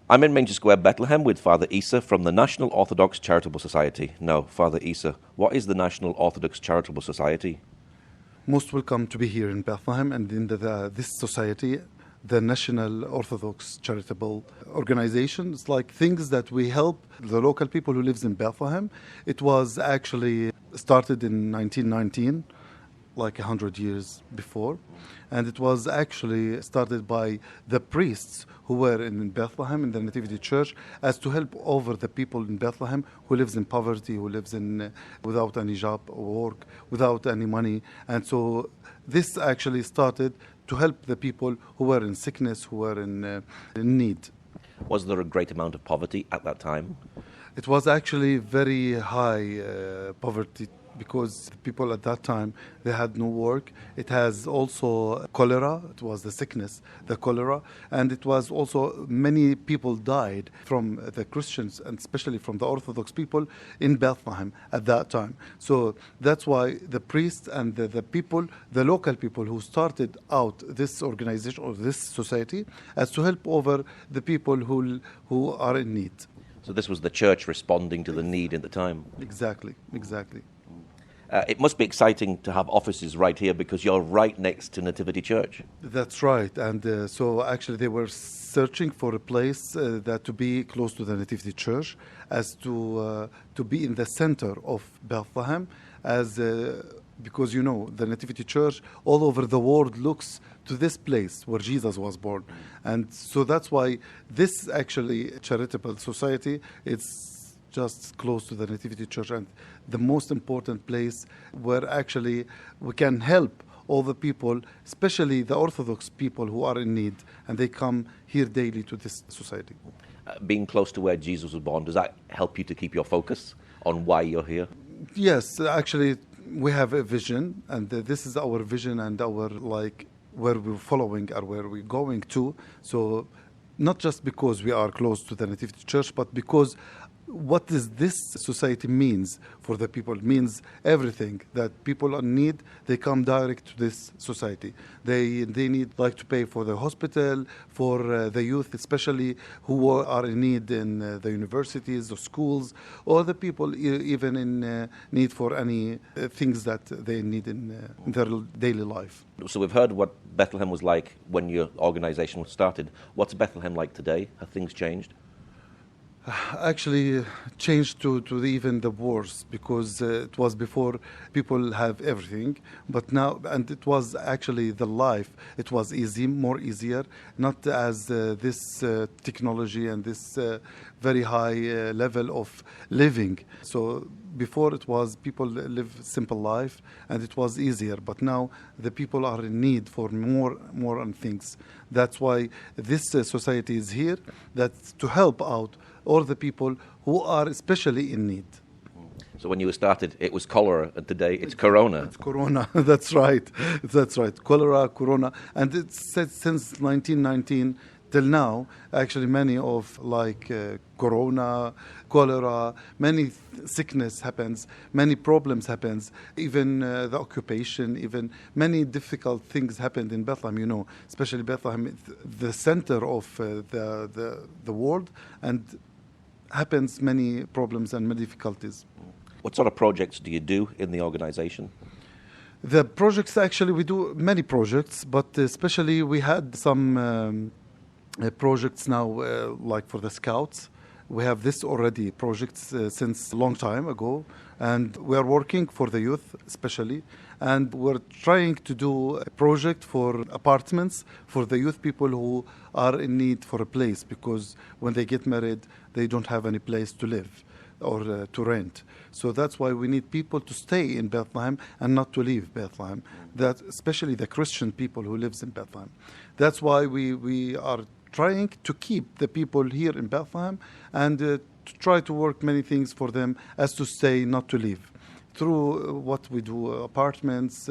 I'm in Manger Square, Bethlehem, with Father Issa from the National Orthodox Charitable Society. Now, Father Issa, what is the National Orthodox Charitable Society? Most welcome to be here in Bethlehem and in this society, the National Orthodox Charitable Organization. It's like things that we help the local people who lives in Bethlehem. It was actually started in 1919, like 100 years before. And it was actually started by the priests who were in Bethlehem in the Nativity Church as to help over the people in Bethlehem who lives in poverty, who lives in without any job or work, without any money. And so this actually started to help the people who were in sickness, who were in need. Was there a great amount of poverty at that time? It was actually very high poverty because the people at that time, they had no work. It has also cholera. It was the sickness, the cholera. And it was also many people died from the Christians and especially from the Orthodox people in Bethlehem at that time. So that's why the priests and the people, the local people who started out this organization or this society as to help over the people who are in need. So this was the church responding to the need at the time? Exactly. It must be exciting to have offices right here because you're right next to Nativity Church. That's right. And so actually they were searching for a place that to be close to the Nativity Church as to be in the center of Bethlehem because, you know, the Nativity Church all over the world looks to this place where Jesus was born. And so that's why this actually charitable society is just close to the Nativity Church and the most important place where actually we can help all the people, especially the Orthodox people who are in need, and they come here daily to this society. Being close to where Jesus was born, does that help you to keep your focus on why you're here? Yes, actually we have a vision, and this is our vision and our where we're following or where we're going to. So not just because we are close to the Nativity Church, but because what does this society means for the people? It means everything that people in need, they come direct to this society. They need to pay for the hospital, for the youth, especially who are in need in the universities or schools, or the people even in need for any things that they need in their daily life. So we've heard what Bethlehem was like when your organization was started. What's Bethlehem like today? Have things changed? Actually changed to even the worse because it was before people have everything, but now, and it was actually the life, it was more easier, not as this technology and this very high level of living. So before it was people live simple life and it was easier, but now the people are in need for more and things. That's why this society is here, that's to help out all the people who are especially in need. So when you started, it was cholera, and today it's corona. It's corona, that's right. Cholera, corona, and it's since 1919 till now, actually many of corona, cholera, many sickness happens, many problems happens, even the occupation, even many difficult things happened in Bethlehem, you know, especially Bethlehem, the center of the world, and happens many problems and many difficulties. What sort of projects do you do in the organization? The projects, actually, we do many projects, but especially we had some projects now, like for the Scouts. We have this already projects since a long time ago, and we are working for the youth especially, and we're trying to do a project for apartments for the youth people who are in need for a place, because when they get married, they don't have any place to live or to rent. So that's why we need people to stay in Bethlehem and not to leave Bethlehem, that especially the Christian people who lives in Bethlehem. That's why we are trying to keep the people here in Bethlehem and to try to work many things for them as to stay, not to leave. Through what we do, apartments,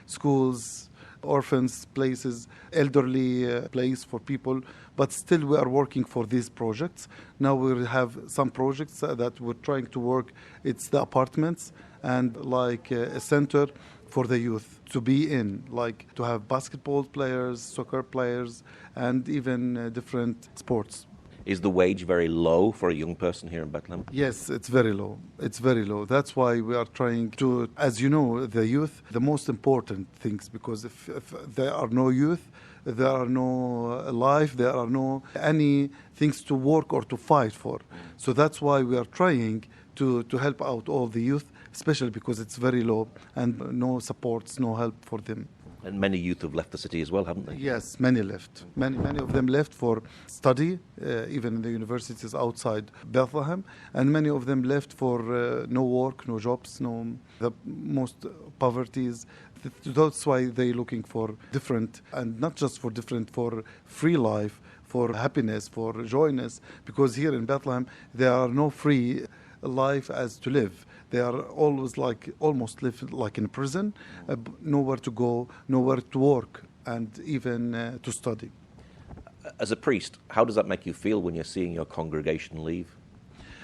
schools, orphans places, elderly place for people, but still we are working for these projects. Now we have some projects that we're trying to work. It's the apartments and a center for the youth to be in, like to have basketball players, soccer players, and even different sports. Is the wage very low for a young person here in Bethlehem? Yes, it's very low. It's very low. That's why we are trying to, as you know, the youth, the most important things, because if there are no youth, there are no life, there are no any things to work or to fight for. So that's why we are trying to help out all the youth, especially because it's very low and no supports, no help for them. And many youth have left the city as well, haven't they? Yes, many left. Many of them left for study, even in the universities outside Bethlehem, and many of them left for no work, no jobs, no the most poverties. That's why they're looking for different, and not just for different, for free life, for happiness, for joyness. Because here in Bethlehem, there are no free life as to live. They are always almost live like in prison, nowhere to go, nowhere to work, and even to study. As a priest, how does that make you feel when you're seeing your congregation leave?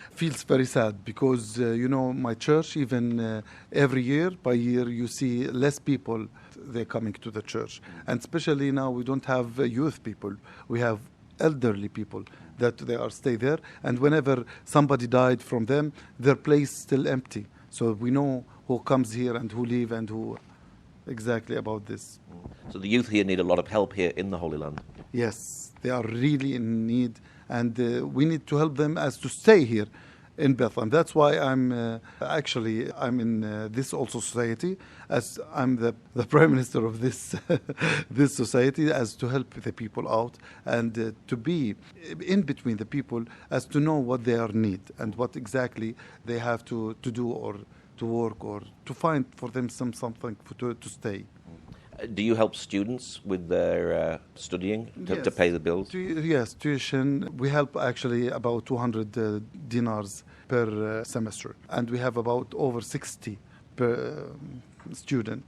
Feels very sad because, my church, even every year by year, you see less people, they're coming to the church. And especially now we don't have youth people, we have elderly people that they are stay there, and whenever somebody died from them, their place still empty. So we know who comes here and who leave and who exactly about this. So the youth here need a lot of help here in the Holy Land. Yes, they are really in need, and we need to help them as to stay here in Bethlehem. That's why I'm in this also society, as I'm the prime minister of this this society, as to help the people out and to be in between the people, as to know what their need and what exactly they have to do or to work or to find for them something to stay. Do you help students with their studying to pay the bills? Yes, tuition. We help actually about 200 dinars per semester. And we have about over 60 per student,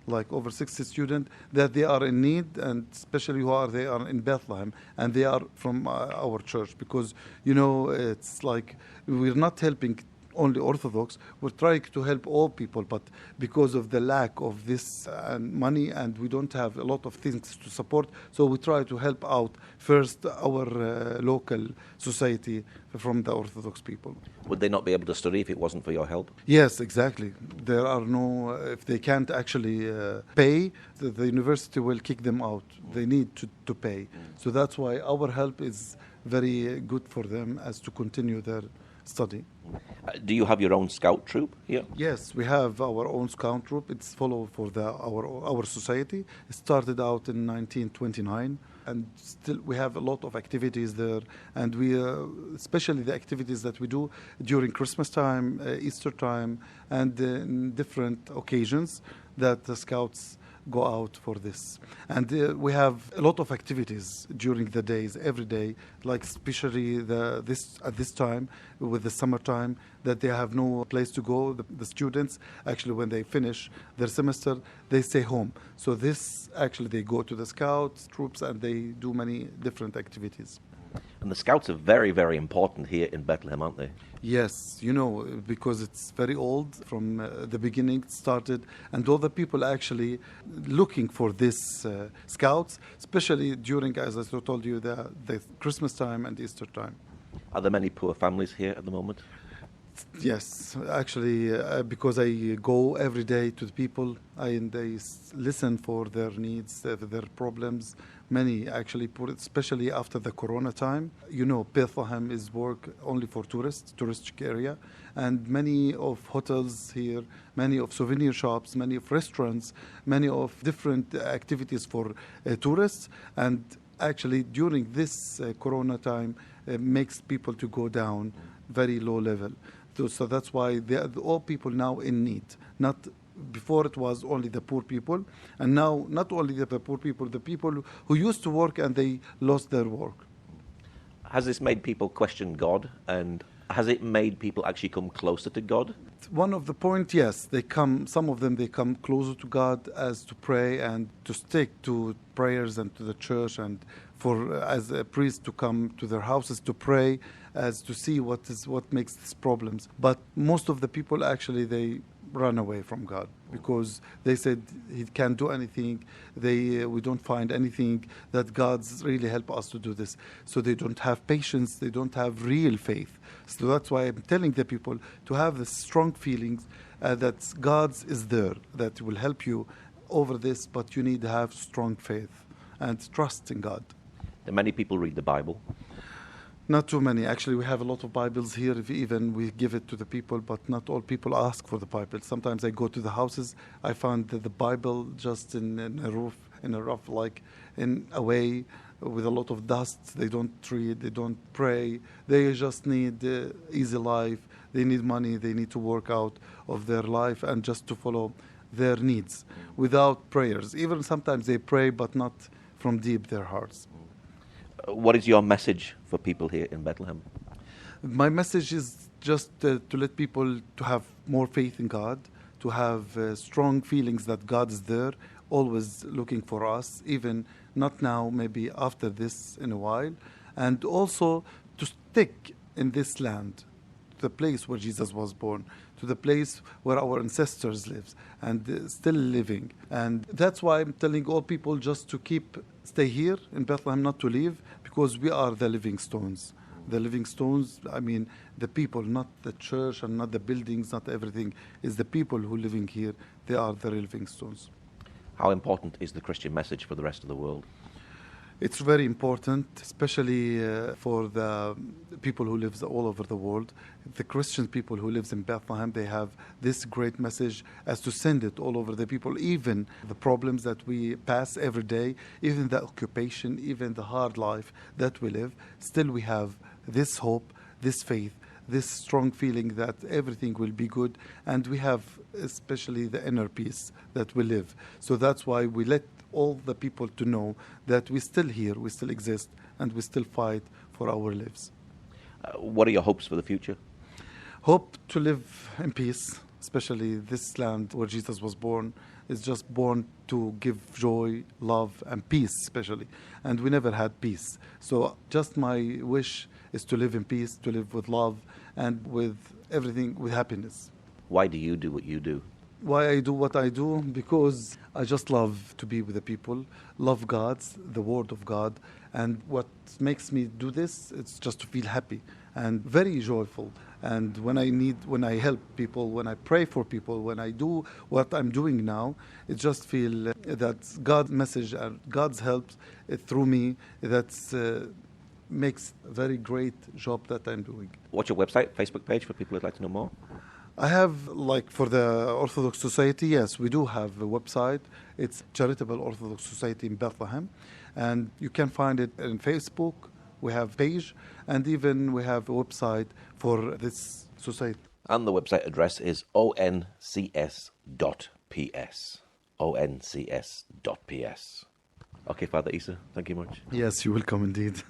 like over 60 students that they are in need, and especially they are in Bethlehem, and they are from our church, because, it's like we're not helping only Orthodox, we're trying to help all people, but because of the lack of this money, and we don't have a lot of things to support, so we try to help out first our local society from the Orthodox people. Would they not be able to study if it wasn't for your help? Yes, exactly. There are no, if they can't actually pay, the university will kick them out. They need to pay. So that's why our help is very good for them as to continue their study. Do you have your own scout troop here? Yes, we have our own scout troop. It's follow for our society. It started out in 1929, and still we have a lot of activities there. And we, especially the activities that we do during Christmas time, Easter time, and in different occasions that the scouts go out for this. And we have a lot of activities during the days, every day, like especially at this time, with the summertime, that they have no place to go. The students, actually, when they finish their semester, they stay home. So they go to the Scouts, troops, and they do many different activities. And the Scouts are very, very important here in Bethlehem, aren't they? Yes, because it's very old. From the beginning it started, and all the people actually looking for this Scouts, especially during, as I told you, the Christmas time and Easter time. Are there many poor families here at the moment? Yes, actually, because I go every day to the people, and they listen for their needs, their problems. Many actually, especially after the Corona time. Bethlehem is work only for touristic area, and many of hotels here, many of souvenir shops, many of restaurants, many of different activities for tourists. And actually, during this Corona time, makes people to go down very low level. So that's why all people now in need. Not before it was only the poor people, and now not only the poor people, the people who used to work and they lost their work. Has this made people question God, and has it made people actually come closer to God? One of the points, yes, some of them come closer to God as to pray and to stick to prayers and to the church, and for as a priest to come to their houses to pray, as to see what makes these problems. But most of the people actually they run away from God because they said He can't do anything. We don't find anything that God's really help us to do this. So they don't have patience. They don't have real faith. So that's why I'm telling the people to have the strong feelings that God is there, that will help you over this, but you need to have strong faith and trust in God. Do many people read the Bible? Not too many. Actually, we have a lot of Bibles here. If even we give it to the people, but not all people ask for the Bible. Sometimes I go to the houses, I find that the Bible just in a rough, like in a way with a lot of dust. They don't read, they don't pray. They just need easy life. They need money. They need to work out of their life and just to follow their needs without prayers. Even sometimes they pray, but not from deep their hearts. What is your message for people here in Bethlehem? My message is just to let people to have more faith in God, to have strong feelings that God is there, always looking for us, even not now, maybe after this in a while, and also to stick in this land, the place where Jesus was born, to the place where our ancestors lived and still living. And that's why I'm telling all people just to stay here in Bethlehem, not to leave, because we are the living stones. The living stones, I mean, the people, not the church and not the buildings, not everything, is the people who are living here. They are the living stones. How important is the Christian message for the rest of the world? It's very important, especially for the people who live all over the world. The Christian people who live in Bethlehem, they have this great message as to send it all over the people, even the problems that we pass every day, even the occupation, even the hard life that we live. Still we have this hope, this faith, this strong feeling that everything will be good, and we have especially the inner peace that we live. So that's why we let all the people to know that we're still here, we still exist, and we still fight for our lives. What are your hopes for the future? Hope to live in peace, especially this land where Jesus was born is just born to give joy, love, and peace especially. And we never had peace. So just my wish is to live in peace, to live with love, and with everything, with happiness. Why do you do what you do? Why I do what I do? Because I just love to be with the people, love God, the Word of God, and what makes me do this, it's just to feel happy and very joyful. And when I help people, when I pray for people, when I do what I'm doing now, it just feel that God's message and God's help through me, that's makes a very great job that I'm doing. What's your website, Facebook page for people who'd like to know more? I have, like for the Orthodox Society, yes, we do have a website. It's Charitable Orthodox Society in Bethlehem. And you can find it on Facebook. We have a page. And even we have a website for this society. And the website address is oncs.ps. oncs.ps. Okay, Father Issa, thank you much. Yes, you're welcome indeed.